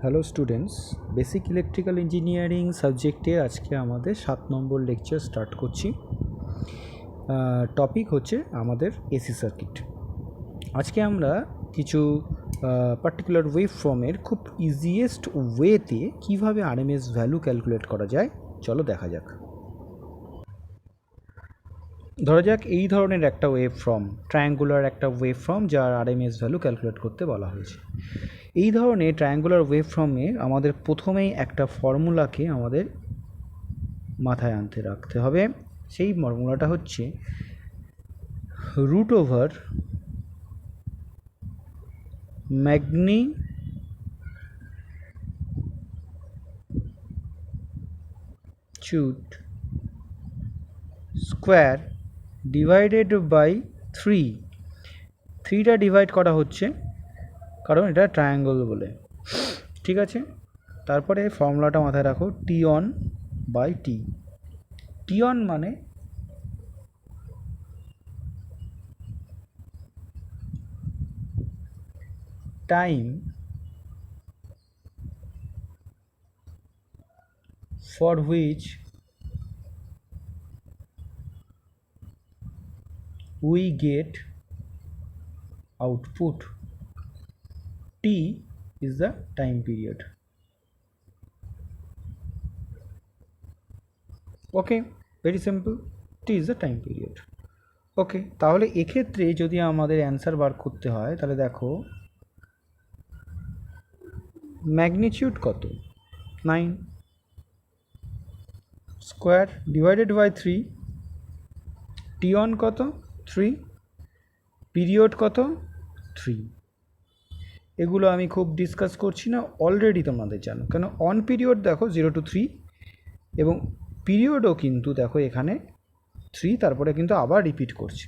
Hello students, basic electrical engineering সাবজেক্টে আজকে আমাদের 7 নম্বর লেকচার স্টার্ট করছি। টপিক হচ্ছে আমাদের এসি সার্কিট। আজকে আমরা কিছু পার্টিকুলার ওয়েভ ফর্মের খুব ইজিয়েস্ট ওয়েতে কীভাবে আরএমএস ভ্যালু ক্যালকুলেট করা যায় চলো দেখা যাক। ধরা যাক এই ধরনের একটা ওয়েভ ফর্ম, ট্রায়াঙ্গুলার একটা ওয়েভ ফর্ম যার আরএমএস ভ্যালু ক্যালকুলেট করতে বলা হয়েছে। এই ধরনের ট্রায়াঙ্গুলার ওয়েভ ফর্মে আমাদের প্রথমেই একটা ফর্মুলাকে আমাদের মাথায় রাখতে হবে। সেই ফর্মুলাটা হচ্ছে root over magnitude square divided by 3টা ডিভাইড করা হচ্ছে কারণ এটা ট্রায়াঙ্গল বলে, ঠিক আছে। তারপরে ফর্মুলাটা মাথায় রাখো, T on by T. T on মানে time for which we get output. T is the time period. Okay, very simple. T is the time period. ওকে, তাহলে এক্ষেত্রে যদি আমাদের অ্যান্সার বার করতে হয় তাহলে দেখো ম্যাগনিচিউড কত, 9 square divided by 3, T on কত 3, পিরিয়ড কত 3। এগুলো আমি খুব ডিসকাস করছি না, অলরেডি তোমাদের জানো। কেন অন পিরিয়ড দেখো 0 to 3 এবং পিরিয়ডও কিন্তু দেখো এখানে 3, তারপরে কিন্তু আবার রিপিট করছে।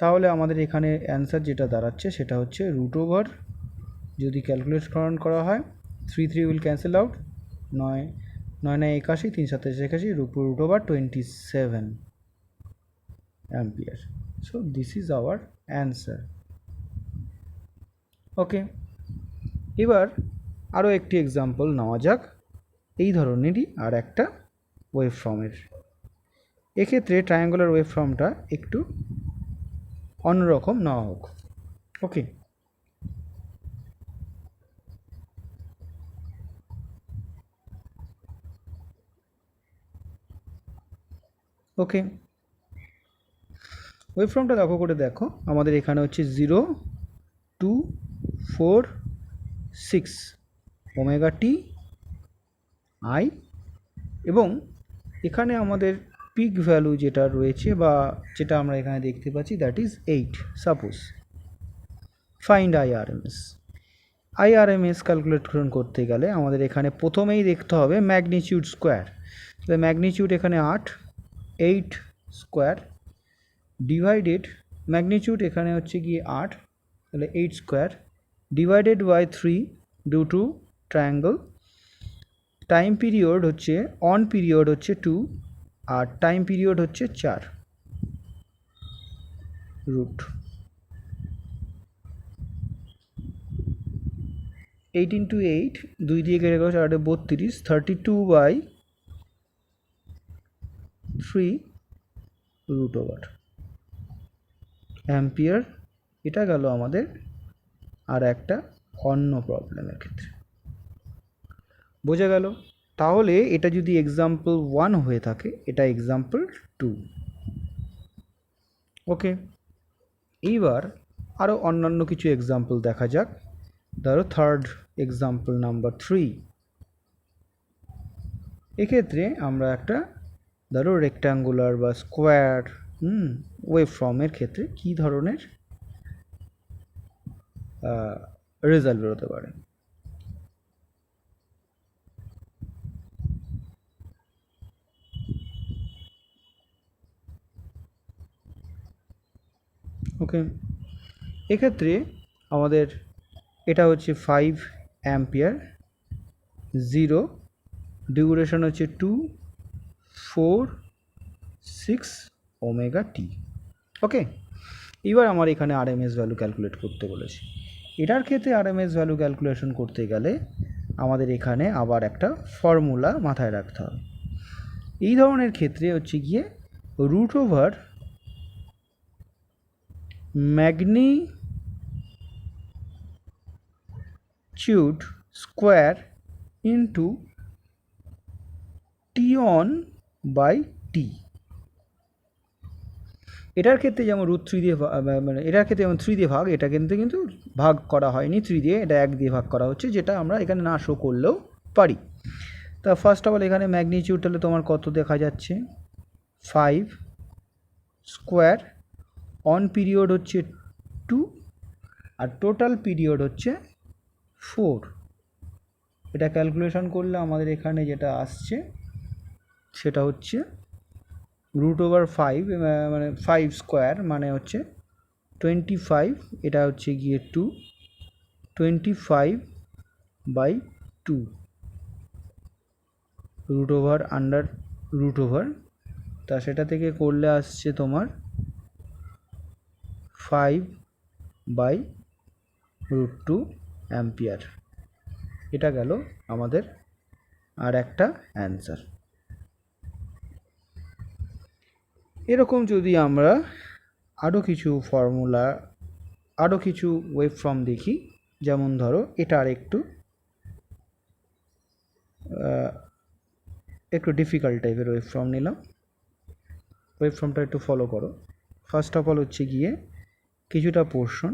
তাহলে আমাদের এখানে অ্যান্সার যেটা দাঁড়াচ্ছে সেটা হচ্ছে রুট ওভার, যদি ক্যালকুলেশন করা হয় 3 will cancel out, 9 9 81, 3 7 81, root over 27 ampere. So this is our answer. Okay, এবার আরও একটি এক্সাম্পল নেওয়া যাক এই ধরনেরই আর একটা ওয়েভ ফর্মের। এক্ষেত্রে ট্রায়াঙ্গুলার ওয়েভ ফর্মটা একটু অন্যরকম নেওয়া হোক। ওকে, ওকে ওয়েভ ফর্মটা দেখো করে দেখো, আমাদের এখানে হচ্ছে 0 2 4 6 ওমেগা টি আই, এবং এখানে আমাদের পিক ভ্যালু যেটা রয়েছে বা যেটা আমরা এখানে দেখতে পাচ্ছি that is 8। Suppose find IRMS calculation করতে গেলে আমাদের এখানে প্রথমেই দেখতে হবে ম্যাগনিচিউড স্কোয়ার। তাহলে ম্যাগনিচিউড এখানে 8, 8 স্কোয়ার ডিভাইডেড, ম্যাগনিচিউড এখানে হচ্ছে গিয়ে 8, তাহলে 8 square divided by 3 due to triangle. Time period হচ্ছে, অন পিরিয়ড হচ্ছে 2 আর টাইম পিরিয়ড হচ্ছে 4, রুট 8 ইন্টু 8, 2 দিয়ে কেটে গেল 4 32, 32 বাই 3 রুট ওভার অ্যাম্পিয়ার। এটা গেল আমাদের আর একটা অন্য প্রবলেমের ক্ষেত্রে, বোঝা গেল। তাহলে এটা যদি এক্সাম্পল 1 হয়ে থাকে, এটা এক্সাম্পল 2। ওকে, এইবার আরও অন্যান্য কিছু এক্সাম্পল দেখা যাক। ধরো থার্ড এক্সাম্পল নাম্বার 3। এক্ষেত্রে আমরা একটা ধরো রেক্ট্যাঙ্গুলার বা স্কোয়ার ওয়েভ ফর্মের ক্ষেত্রে কী ধরনের রেজাল্ট বেরোতে পারে। ওকে, এক্ষেত্রে আমাদের এটা হচ্ছে 5 অ্যাম্পিয়ার, 0 ডিউরেশন হচ্ছে 2 4 6 ওমেগা টি। ওকে, এবার আমার এখানে আরএমএস ভ্যালু ক্যালকুলেট করতে বলেছি। এটার ক্ষেত্রে আরএমএস ভ্যালু ক্যালকুলেশন করতে গেলে আমাদের এখানে আবার একটা ফর্মুলা মাথায় রাখতে হবে। এই ধরনের ক্ষেত্রে হচ্ছে গিয়ে root over magnitude square into T on by T. এটার ক্ষেত্রে যেমন রুট 3 দিয়ে মানে এটার ক্ষেত্রে যেমন 3 দিয়ে ভাগ, এটা কিন্তু ভাগ করা হয়নি 3 দিয়ে, এটা 1 দিয়ে ভাগ করা হচ্ছে, যেটা আমরা এখানে না শো করলেও পারি। তা ফার্স্ট অফ অল এখানে ম্যাগনিচিউড তাহলে তোমার কত দেখা যাচ্ছে 5 স্কোয়ার, অন পিরিয়ড হচ্ছে 2 আর টোটাল পিরিয়ড হচ্ছে 4। এটা ক্যালকুলেশন করলে আমাদের এখানে যেটা আসছে সেটা হচ্ছে রুট ওভার 5 মানে 5 স্কোয়ার মানে হচ্ছে 25, এটা হচ্ছে গিয়ে 2, 25/2 root over under root over, তা সেটা থেকে করলে আসছে তোমার 5/√2 অ্যাম্পিয়ার। এটা গেল আমাদের আর একটা অ্যান্সার। এরকম যদি আমরা আরও কিছু ফর্মুলা, আরও কিছু ওয়েভ ফর্ম দেখি, যেমন ধরো এটা আর একটু ডিফিকাল্ট টাইপের ওয়েভ ফর্ম নিলাম। ওয়েভ ফর্মটা একটু ফলো করো। ফার্স্ট অফ অল হচ্ছে গিয়ে কিছুটা পোর্শন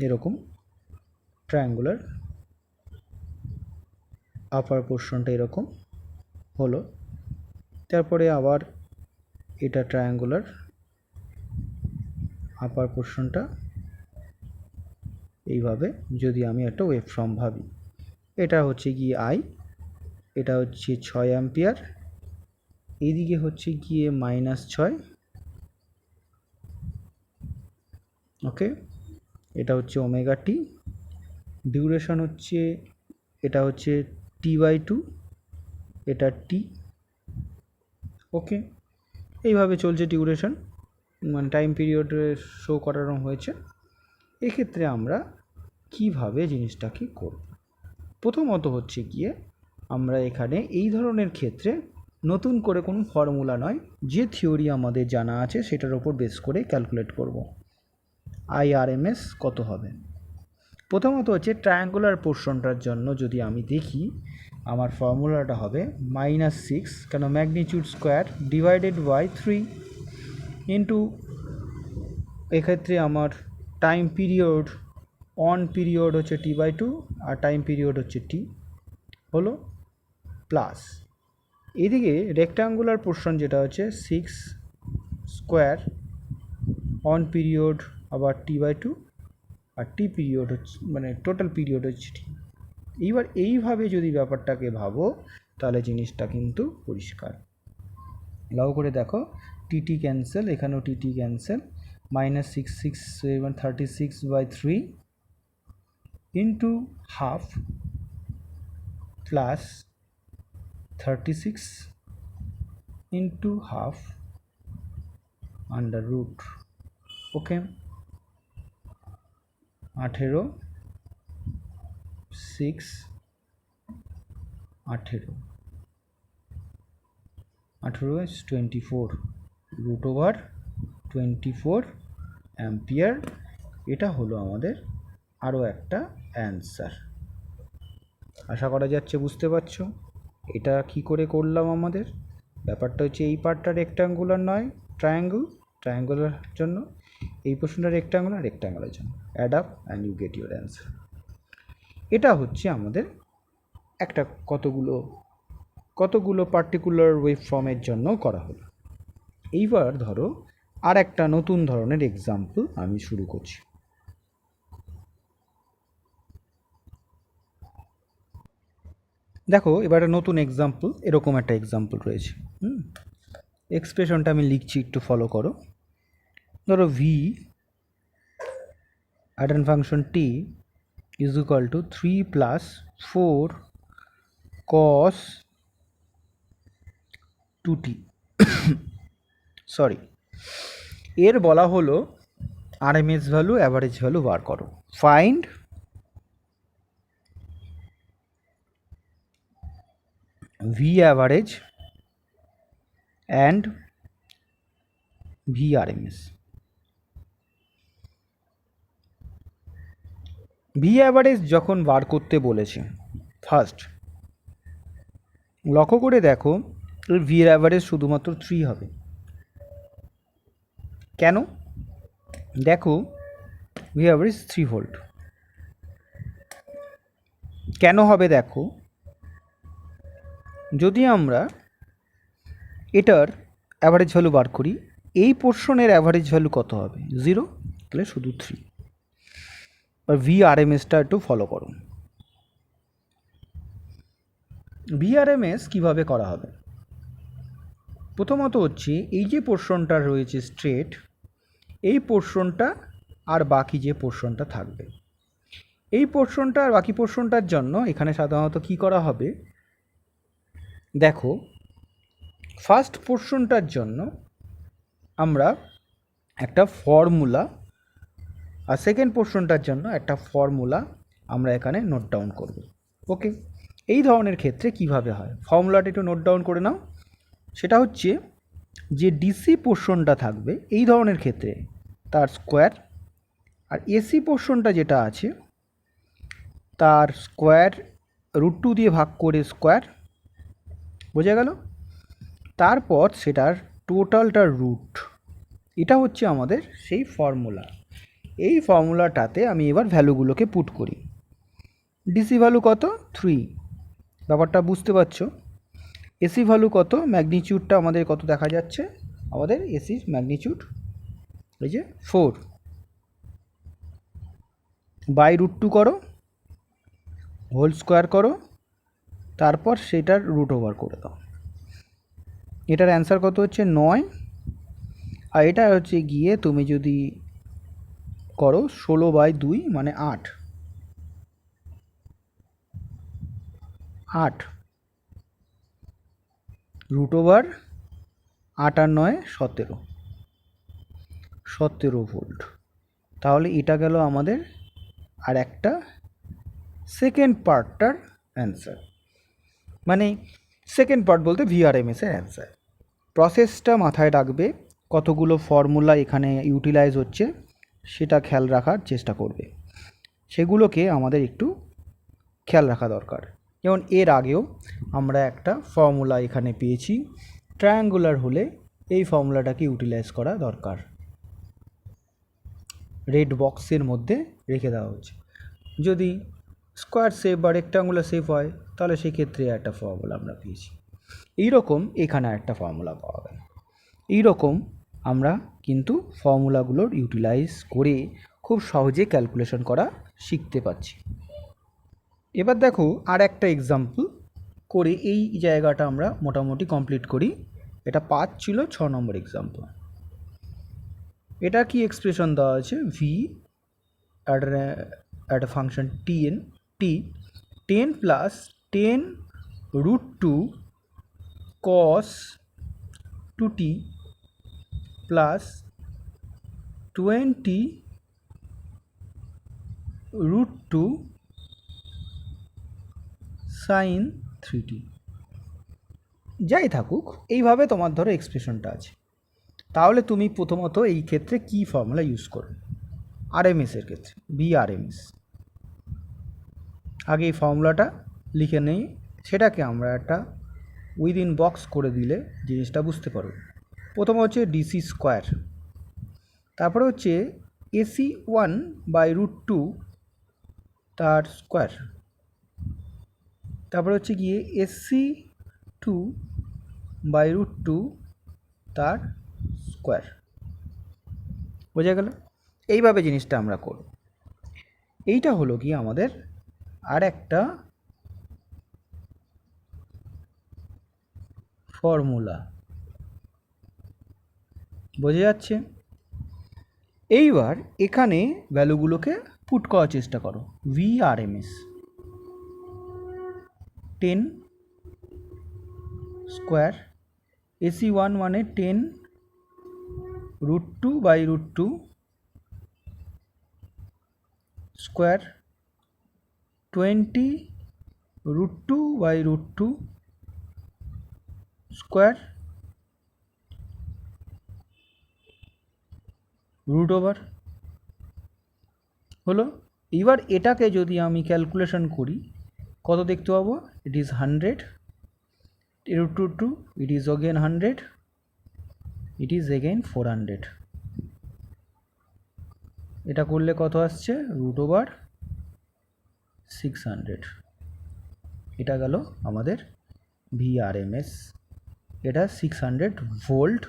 এরকম ট্রায়াঙ্গুলার, আপার পোর্শনটা এরকম হলো, তারপরে আবার এটা ট্রায়াঙ্গুলার, আপার পোর্শনটা এইভাবে যদি আমি একটা ওয়েভ ফর্ম ভাবি, এটা হচ্ছে গিয়ে আই, এটা হচ্ছে 6 অ্যাম্পিয়ার, এইদিকে হচ্ছে গিয়ে -6, ওকে, এটা হচ্ছে ওমেগা টি, ডিউরেশন হচ্ছে এটা হচ্ছে T/2, এটা টি, ওকে। এইভাবে চলছে ডিউরেশন, মানে টাইম পিরিয়ড শো করানো হয়েছে। এক্ষেত্রে আমরা কিভাবে জিনিসটাকে করব, প্রথমত হচ্ছে গিয়ে আমরা এখানে এই ধরনের ক্ষেত্রে নতুন করে কোনো ফর্মুলা নয়, যে থিওরি আমাদের জানা আছে সেটার ওপর বেস করে ক্যালকুলেট করব আইআরএমএস কত হবে। প্রথমত হচ্ছে ট্রায়াঙ্গুলার পোর্শনটার জন্য যদি আমি দেখি, আমার ফর্মুলাটা হবে -6, কেন magnitude square divided by 3 into, এক্ষেত্রে আমার টাইম পিরিয়ড, অন পিরিয়ড হচ্ছে T/2 আর টাইম পিরিয়ড হচ্ছে টি, হলো প্লাস এদিকে রেক্টাঙ্গুলার পোর্শন যেটা হচ্ছে 6 স্কোয়ার, অন পিরিয়ড আবার T/2 আর টি পিরিয়ড হচ্ছে মানে টোটাল পিরিয়ড হচ্ছে টি। এইবার এইভাবে যদি ব্যাপারটাকে ভাবো তাহলে জিনিসটা কিন্তু পরিষ্কার। লাও করে দেখো, টিটি ক্যান্সেল, এখানেও TT cancel, -6/36/3 into half plus 36 into half under root, okay, 18, 6, 18, 18 is 24 root over 24 ampere. এটা হলো আমাদের আরও একটা অ্যান্সার। আশা করা যাচ্ছে বুঝতে পারছো এটা কি করে করলাম। আমাদের ব্যাপারটা হচ্ছে এই পার্টটা রেক্ট্যাঙ্গুলার নয় ট্রায়াঙ্গুলার জন্য, এই পোর্শনটা রেক্ট্যাঙ্গুলার জন্য, add up and you get your answer. এটা হচ্ছে আমাদের একটা কতগুলো পার্টিকুলার ওয়েভ ফর্মের জন্য করা হলো। এইবার ধরো আর একটা নতুন ধরনের এক্সাম্পল আমি শুরু করছি। দেখো এবার নতুন এক্সাম্পল, এরকম একটা এক্সাম্পল রয়েছে। এক্সপ্রেশনটা আমি লিখছি, একটু ফলো করো। ধরো V Aden function T is equal two 3 + 4 cos 2t sorry, এর বলা হলো আরএমএস ভ্যালু, অ্যাভারেজ ভ্যালু বার করো। Find V average and V RMS. V average যখন বার করতে বলেছে, ফার্স্ট লক্ষ্য করে দেখো ভি অ্যাভারেজ শুধুমাত্র 3 হবে। কেন? দেখো ভি অ্যাভারেজ 3 ভোল্ট কেন হবে দেখো, যদি আমরা এটার অ্যাভারেজ ভ্যালু বার করি, এই পোর্শনের অ্যাভারেজ ভ্যালু কত হবে? 0, তাহলে শুধু 3। আর ভি আরএমএসটা একটু ফলো করো। ভি আরএমএস কীভাবে করা হবে? প্রথমত হচ্ছে এই যে পোর্শনটা রয়েছে স্ট্রেট, এই পোর্শনটা আর বাকি যে পোর্শনটা থাকবে, এই পোর্শনটা আর বাকি পোর্শনটার জন্য এখানে সাধারণত কি করা হবে দেখো, ফার্স্ট পোর্শনটার জন্য আমরা একটা ফর্মুলা, আর সেকেন্ড পোর্শনটার জন্য একটা ফর্মুলা আমরা এখানে নোট ডাউন করব। ওকে, এই ধরনের ক্ষেত্রে কিভাবে হয় ফর্মুলাটা একটু নোট ডাউন করে নাও। সেটা হচ্ছে যে ডিসি পোর্শনটা থাকবে এই ধরনের ক্ষেত্রে তার স্কোয়ার, আর এসি পোর্শনটা যেটা আছে তার স্কোয়ার √2 দিয়ে ভাগ করে স্কোয়ার, বোঝা গেল? তারপর সেটার টোটালটার রুট, এটা হচ্ছে আমাদের সেই ফর্মুলা। এই ফর্মুলাটাতে আমি এবার ভ্যালুগুলোকে পুট করি। ডিসি ভ্যালু কত? 3, ব্যাপারটা বুঝতে পারছো। এসি ভ্যালু কত? ম্যাগনিচিউডটা আমাদের কত দেখা যাচ্ছে, আমাদের এসির ম্যাগনিচিউড এই যে 4 বাই √2 করো, হোল স্কোয়ার করো, তারপর সেটার রুট ওভার করে দাও। এটার অ্যান্সার কত হচ্ছে? 9। আর এটা হচ্ছে গিয়ে তুমি যদি করো 16/2 মানে 8 √ 8 আর 9 17 ভোল্ট। তাহলে এটা গেল আমাদের আর একটা সেকেন্ড পার্টটার অ্যান্সার, মানে সেকেন্ড পার্ট বলতে ভিআরএমএসের অ্যান্সার। প্রসেসটা মাথায় রাখবে, কতগুলো ফর্মুলা এখানে ইউটিলাইজ হচ্ছে সেটা খেয়াল রাখার চেষ্টা করবে, সেগুলোকে আমাদের একটু খেয়াল রাখা দরকার। যেমন এর আগেও আমরা একটা ফর্মুলা এখানে পেয়েছি, ট্রায়াঙ্গুলার হলে এই ফর্মুলাটাকে ইউটিলাইজ করা দরকার, রেড বক্সের মধ্যে রেখে দেওয়া হচ্ছে। যদি স্কোয়ার শেপ বা রেক্টাঙ্গুলার শেপ হয় তাহলে সেক্ষেত্রে একটা ফর্মুলা আমরা পেয়েছি। এইরকম এখানে একটা ফর্মুলা পাওয়া গেল। এইরকম আমরা কিন্তু ফর্মুলাগুলোর ইউটিলাইজ করে খুব সহজে ক্যালকুলেশন করা শিখতে পারছি। এবার দেখো আর একটা এক্সাম্পল করে এই জায়গাটা আমরা মোটামুটি কমপ্লিট করি। এটা 5 ছিল, 6 নম্বর এক্সাম্পল। এটা কি এক্সপ্রেশন দেওয়া আছে? V at a function t 10 plus 10 √2 cos 2t plus 20 √2 sin 3t। যাই থাকুক, এইভাবে তোমার ধরো এক্সপ্রেশনটা আছে। তাহলে তুমি প্রথমত এই ক্ষেত্রে কি ফর্মুলা ইউজ করো? আরএমএসের ক্ষেত্রে ভিআরএমএস। আগে এই ফর্মুলাটা লিখে নেই, সেটাকে আমরা একটা উইদিন বক্স করে দিলে জিনিসটা বুঝতে পারো। প্রথম হচ্ছে ডিসি স্কোয়ার, তারপরে হচ্ছে এসি 1/√2 তার স্কোয়ার, তারপরে হচ্ছে গিয়ে এসি 2/√2 তার স্কোয়ার, বোঝা গেল? এইভাবে জিনিসটা আমরা করব। এইটা হলো কি আমাদের আর একটা ফর্মুলা, বোঝা যাচ্ছে? এইবার এখানে ভ্যালুগুলোকে পুট করার চেষ্টা করো। ভিআরএমএস 10 স্কোয়ার, এসি 1 মানে 10 √2/√2 স্কোয়ার 20√2/√2 স্কোয়ার রুট ওভার হলো। এবার এটাকে যদি আমি ক্যালকুলেশন করি কত দেখতে পাবো, it is 100 √2, it is again 100, it is again 400। এটা করলে কত আসছে, √600। এটা গেল আমাদের VRMS, এটা 600 volt.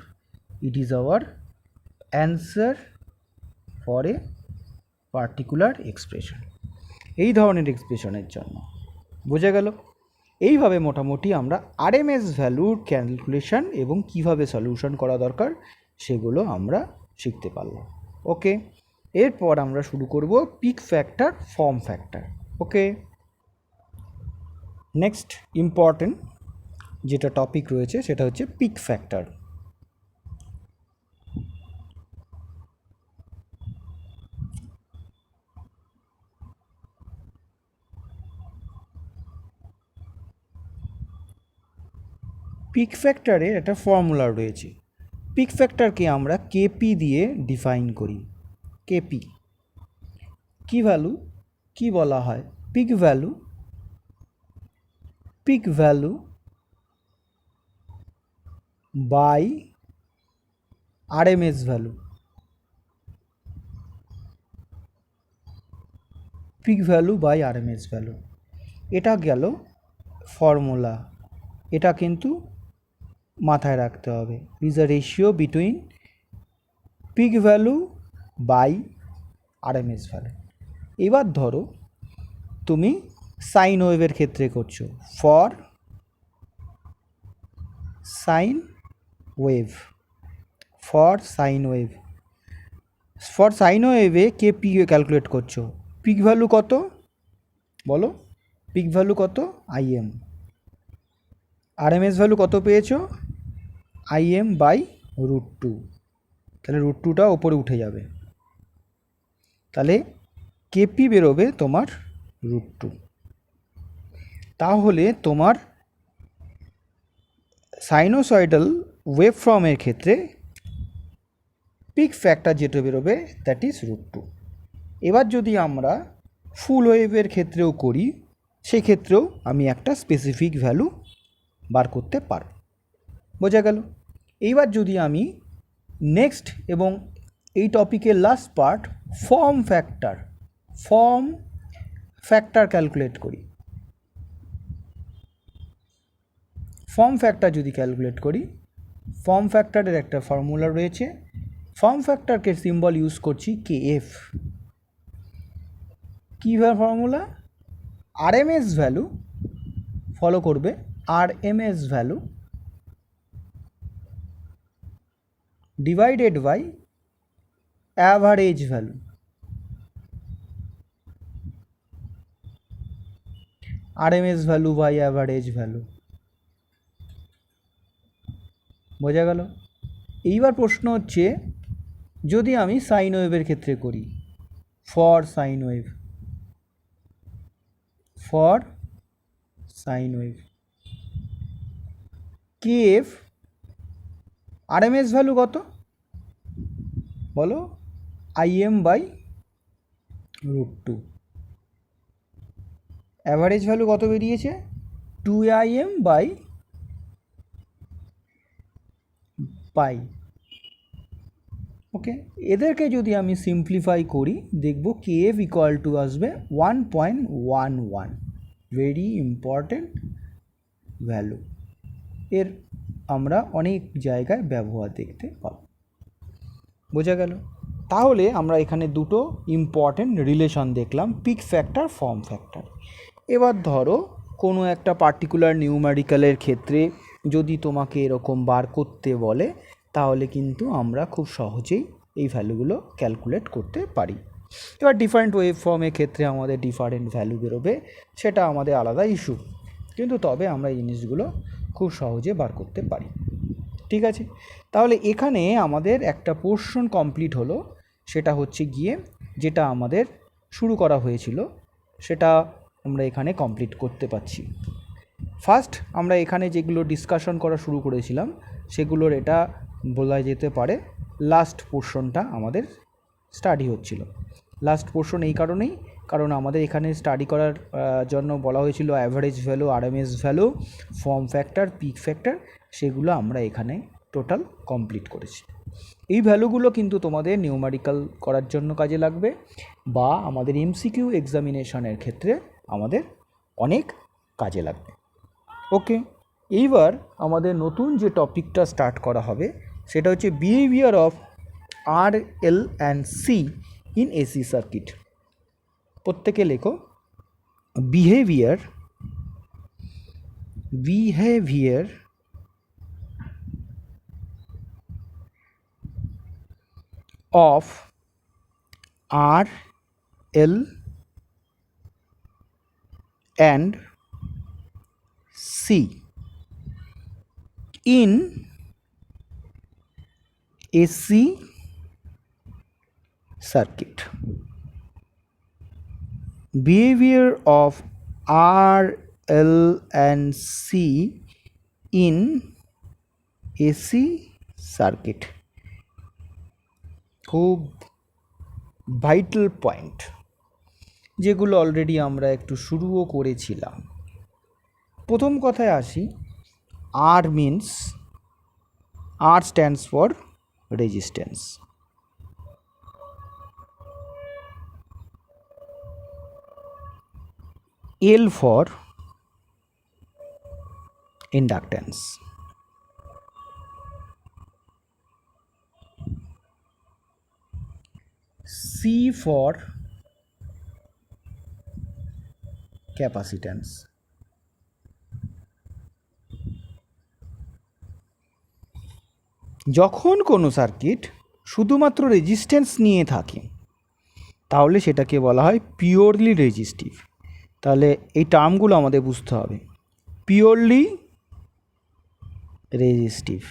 It is our answer for a particular expression. এই ধরনের এক্সপ্রেশনের জন্য বোঝা গেল। এইভাবে মোটামুটি আমরা RMS ভ্যালুর ক্যালকুলেশন এবং কিভাবে সলিউশন করা দরকার সেগুলো আমরা শিখতে পারলাম। ওকে, এরপর আমরা শুরু করব পিক ফ্যাক্টর, ফর্ম ফ্যাক্টর। ওকে, নেক্সট ইম্পর্টেন্ট যেটা টপিক রয়েছে সেটা হচ্ছে পিক ফ্যাক্টর। পিক ফ্যাক্টরের একটা ফর্মুলা রয়েছে। পিক ফ্যাক্টরকে আমরা কেপি দিয়ে ডিফাইন করি। কেপি কি ভ্যালু, কি বলা হয়, peak value, peak value by RMS value, peak value by RMS value. এটা গেল ফর্মুলা, এটা কিন্তু মাথায় রাখতে হবে। Is a ratio between peak value by RMS value. এবার ধরো তুমি সাইন ওয়েভের ক্ষেত্রে করছো, for sine wave, for sine wave, for sine ওয়েভে কেপি ক্যালকুলেট করছো। পিক ভ্যালু কত বলো, পিক ভ্যালু কত, IM। RMS ভ্যালু কত পেয়েছো, IM বাই √2। তাহলে √2টা ওপরে উঠে যাবে, তাহলে কেপি বেরোবে তোমার √2। তাহলে তোমার সাইনোসয়েডাল ওয়েভ ফর্মের ক্ষেত্রে পিক ফ্যাক্টর যেটা বেরোবে দ্যাট ইজ √2। এবার যদি আমরা ফুল ওয়েভের ক্ষেত্রেও করি সেক্ষেত্রেও আমি একটা স্পেসিফিক ভ্যালু বার করতে পারব। বোঝা গেল। এইবার যদি আমি নেক্সট এবং এই টপিকের last part form factor, form factor calculate করি। ফর্ম ফ্যাক্টর যদি ক্যালকুলেট করি, ফর্ম ফ্যাক্টরের একটা ফর্মুলা রয়েছে। ফর্ম ফ্যাক্টরকে সিম্বল ইউজ করছি KF। কী ফর্মুলা, RMS ভ্যালু ফলো করবে, RMS value divided by average value. RMS value by average value. বোঝা গেল। এইবার প্রশ্ন হচ্ছে যদি আমি সাইন ওয়েভের ক্ষেত্রে করি, for sine wave, for sine wave KF RMS value কত বলো, IM বাই √2। অ্যাভারেজ ভ্যালু কত বেরিয়েছে, 2IM বাই পাই। ওকে, এদেরকে যদি আমি সিম্পলিফাই করি দেখব KF ইকুয়াল টু আসবে 1.11। ভেরি ইম্পর্টেন্ট ভ্যালু, এর আমরা অনেক জায়গায় ব্যবহার দেখতে পাব। বোঝা গেল। তাহলে আমরা এখানে দুটো ইম্পর্টেন্ট রিলেশন দেখলাম, পিক ফ্যাক্টর, ফর্ম ফ্যাক্টর। এবার ধরো কোনো একটা পার্টিকুলার নিউমেরিক্যালের ক্ষেত্রে যদি তোমাকে এরকম বার করতে বলে তাহলে কিন্তু আমরা খুব সহজেই এই ভ্যালুগুলো ক্যালকুলেট করতে পারি। এবার ডিফারেন্ট ওয়েভ ফর্মের ক্ষেত্রে আমাদের ডিফারেন্ট ভ্যালু বেরোবে, সেটা আমাদের আলাদা ইস্যু, কিন্তু তবে আমরা এই জিনিসগুলো খুব সহজে বার করতে পারি। ঠিক আছে, তাহলে এখানে আমাদের একটা পোর্শন কমপ্লিট হলো, সেটা হচ্ছে গিয়ে যেটা আমাদের শুরু করা হয়েছিল সেটা আমরা এখানে কমপ্লিট করতে পারছি। ফার্স্ট আমরা এখানে যেগুলো ডিসকাশন করা শুরু করেছিলাম সেগুলোর এটা বলা যেতে পারে লাস্ট পোর্শনটা আমাদের স্টাডি হচ্ছিল। লাস্ট পোর্শন এই কারণেই কারণ আমাদের এখানে স্টাডি করার জন্য বলা হয়েছিল average value, RMS value, form factor, peak factor, সেগুলো আমরা এখানে টোটাল কমপ্লিট করেছি। এই ভ্যালুগুলো কিন্তু তোমাদের নিউমারিক্যাল করার জন্য কাজে লাগবে বা আমাদের এমসিকিউ এক্সামিনেশনের ক্ষেত্রে আমাদের অনেক কাজে লাগবে। ওকে, এইবার আমাদের নতুন যে টপিকটা স্টার্ট করা হবে সেটা হচ্ছে behaviour of R L and C in AC circuit. প্রত্যেকে লেখো behaviour of R, L and C in AC circuit. Behavior of R, L and C in AC circuit. খুব ভাইটাল পয়েন্ট যেগুলো অলরেডি আমরা একটু শুরুও করেছিলাম। প্রথম কথায় আসি, R means, R stands for resistance. L for inductance. C for capacitance. যখন কোনো সার্কিট শুধুমাত্র রেজিস্ট্যান্স নিয়ে থাকে তাহলে সেটাকে বলা হয় পিওরলি রেজিস্টিভ। তাহলে এই টার্মগুলো আমাদের বুঝতে হবে। পিওরলি রেজিস্টিভ,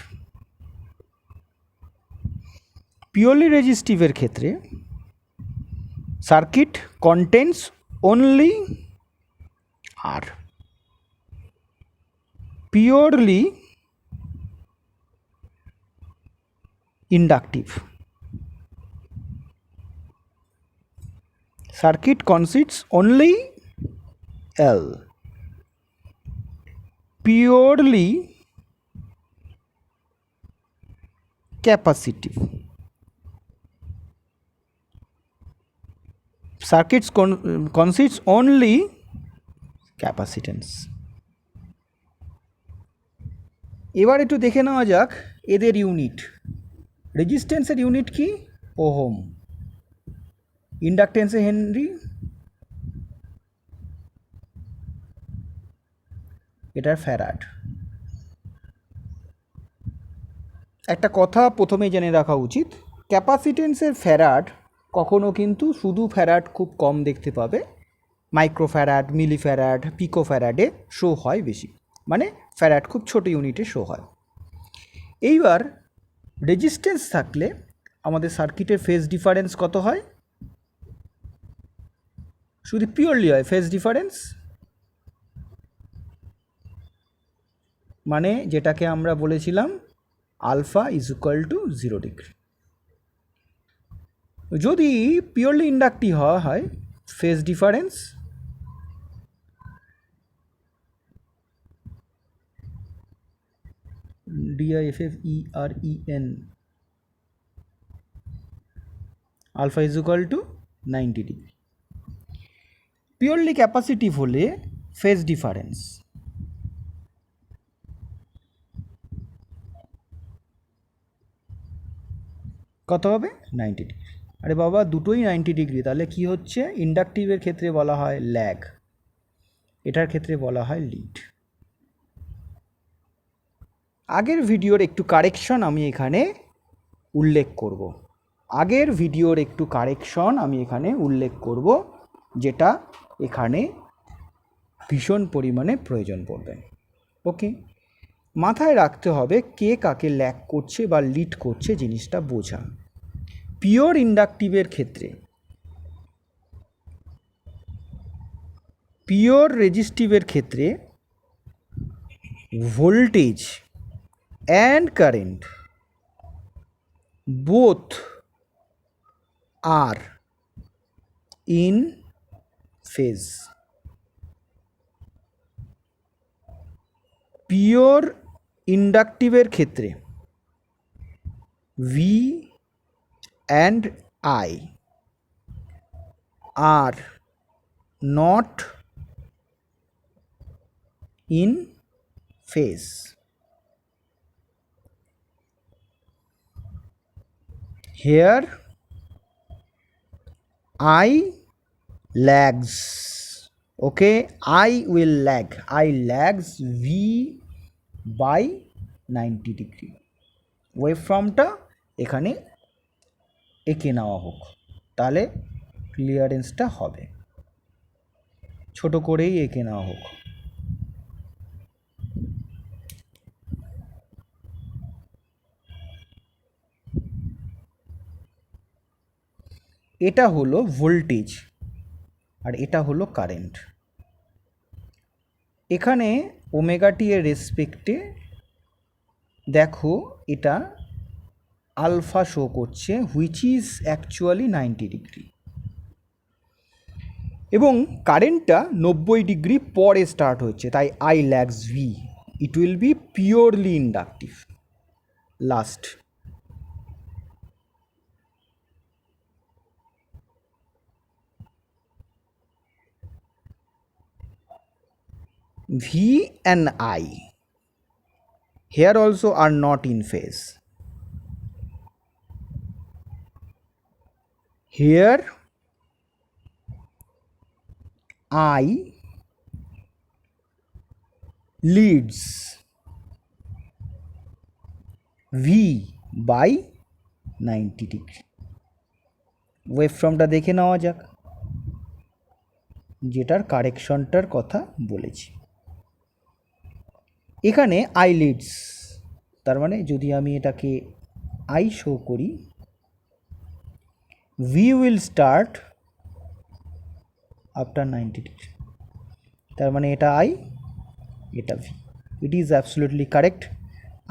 পিওরলি রেজিস্টিভের ক্ষেত্রে circuit contains only R. Purely inductive, circuit consists only L. Purely capacitive, circuits consists only capacitance. এবার একটু দেখে নেওয়া যাক এদের ইউনিট। রেজিস্ট্যান্সের ইউনিট কি? ওহম। ইন্ডাকটেন্সে হেনরি, এটার ফ্যারাড। একটা কথা প্রথমেই জেনে রাখা উচিত, ক্যাপাসিটেন্সের ফ্যারাড কখনো কিন্তু শুধু ফ্যারাড খুব কম দেখতে পাবে, মাইক্রোফ্যারাড, মিলিফ্যারাড, পিকোফ্যারাডে শো হয় বেশি, মানে ফ্যারাড খুব ছোট ইউনিটে শো হয়। এইবার রেজিস্ট্যান্স থাকলে আমাদের সার্কিটের ফেজ ডিফারেন্স কত হয়? শুধু পিওরলি হয় ফেজ ডিফারেন্স, মানে যেটাকে আমরা বলেছিলাম alpha is equal to 0 degree. যদি পিওরলি ইন্ডাকটিভ হয় phase difference DIFFEREN alpha is equal to 90 degree. Purely capacitive হলে ফেজ ডিফারেন্স কত হবে? 90 ডিগ্রি। আরে বাবা, দুটোই 90 ডিগ্রি, তাহলে কি হচ্ছে? ইন্ডাকটিভের ক্ষেত্রে বলা হয় ল্যাগ, এটার ক্ষেত্রে বলা হয় লিড। আগের ভিডিওর একটু কারেকশন আমি এখানে উল্লেখ করব, যেটা এখানে ভীষণ পরিমাণে প্রয়োজন পড়বে। ওকে, মাথায় রাখতে হবে কে কাকে ল্যাগ করছে বা লিড করছে, জিনিসটা বোঝা। পিওর ইন্ডাকটিভের ক্ষেত্রে পিওর রেজিস্টিভের ক্ষেত্রে voltage and current both are in phase. Pure ইন্ডাকটিভের ক্ষেত্রে V and I are not in phase. Here I lags. Okay, I will lag. I lags V by 90 degree. ওয়েভফর্মটা এখানে এঁকে নেওয়া হোক, তাহলে ক্লিয়ারেন্সটা হবে। ছোট করেই এঁকে নেওয়া হোক। এটা হলো ভোল্টেজ আর এটা হলো কারেন্ট। এখানে ওমেগা টি এর রেসপেক্টে দেখো এটা আলফা শো করছে, হুইচ ইজ অ্যাকচুয়ালি 90 ডিগ্রি, এবং কারেন্টটা 90 ডিগ্রি পরে স্টার্ট হচ্ছে, তাই I lags V, it will be purely inductive. Last V and I here also are not in phase. Here I leads V by 90 degree. ওয়েভফর্মটা দেখে নেওয়া যাক, যেটার কারেকশনটার কথা বলেছি। এখানে আই লিডস, তার মানে যদি আমি এটাকে আই শো করি, V will start after 90 degree, তার মানে এটা আই, এটা V. It is absolutely correct.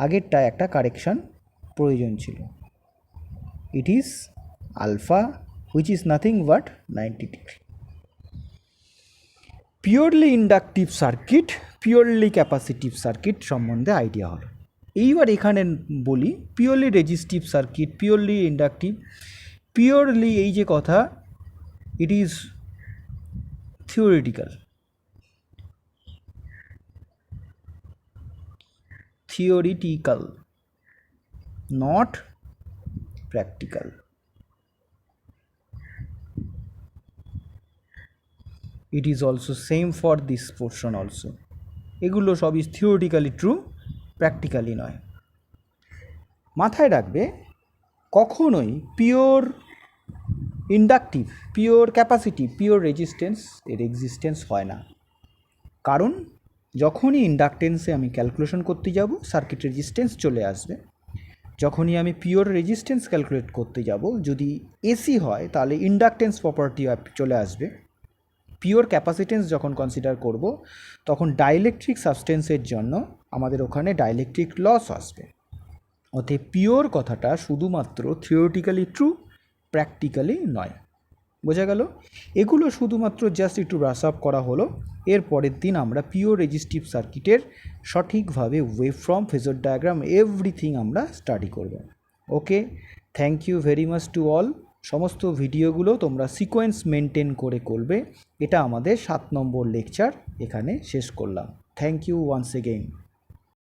আগেরটা একটা কারেকশন প্রয়োজন ছিল। It is alpha which is nothing but 90 degree. Purely inductive circuit, purely capacitive circuit সম্বন্ধে আইডিয়া হলো। এইবার এখানে বলি purely resistive circuit, purely inductive, purely এই যে কথা, it is theoretical, not practical. It is also same for this portion also. এগুলো সবই থিওরিটিক্যালি ট্রু, প্র্যাকটিক্যালি নয়। মাথায় রাখবে কখনোই pure inductive, pure capacitive, pure resistance এর এক্সিস্টেন্স হয় না। কারণ যখনই ইন্ডাকটেন্সে আমি ক্যালকুলেশন করতে যাব, সার্কিট রেজিস্ট্যান্স চলে আসবে। যখনই আমি পিওর রেজিস্ট্যান্স ক্যালকুলেট করতে যাব, যদি এসি হয় তাহলে ইন্ডাকটেন্স প্রপার্টি চলে আসবে। পিওর ক্যাপাসিটেন্স যখন কনসিডার করব, তখন ডাইলেকট্রিক সাবস্টেন্সের জন্য আমাদের ওখানে ডাইলেকট্রিক লস আসবে। অতএব পিওর কথাটা শুধুমাত্র থিওরিটিক্যালি ট্রু, প্র্যাকটিক্যালি নয়। বোঝা গেল? এগুলো শুধুমাত্র জাস্ট একটু ব্রাশ আপ করা হলো। এর পরের দিন আমরা পিওর রেজিস্টিভ সার্কিটের সঠিকভাবে ওয়েভফর্ম, ফেজর ডায়াগ্রাম, এভরিথিং আমরা স্টাডি করব। Okay, thank you very much to all. সমস্ত ভিডিওগুলো তোমরা সিকোয়েন্স মেনটেন করে করবে। এটা আমাদের 7 নম্বর লেকচার এখানে শেষ করলাম। Thank you once again.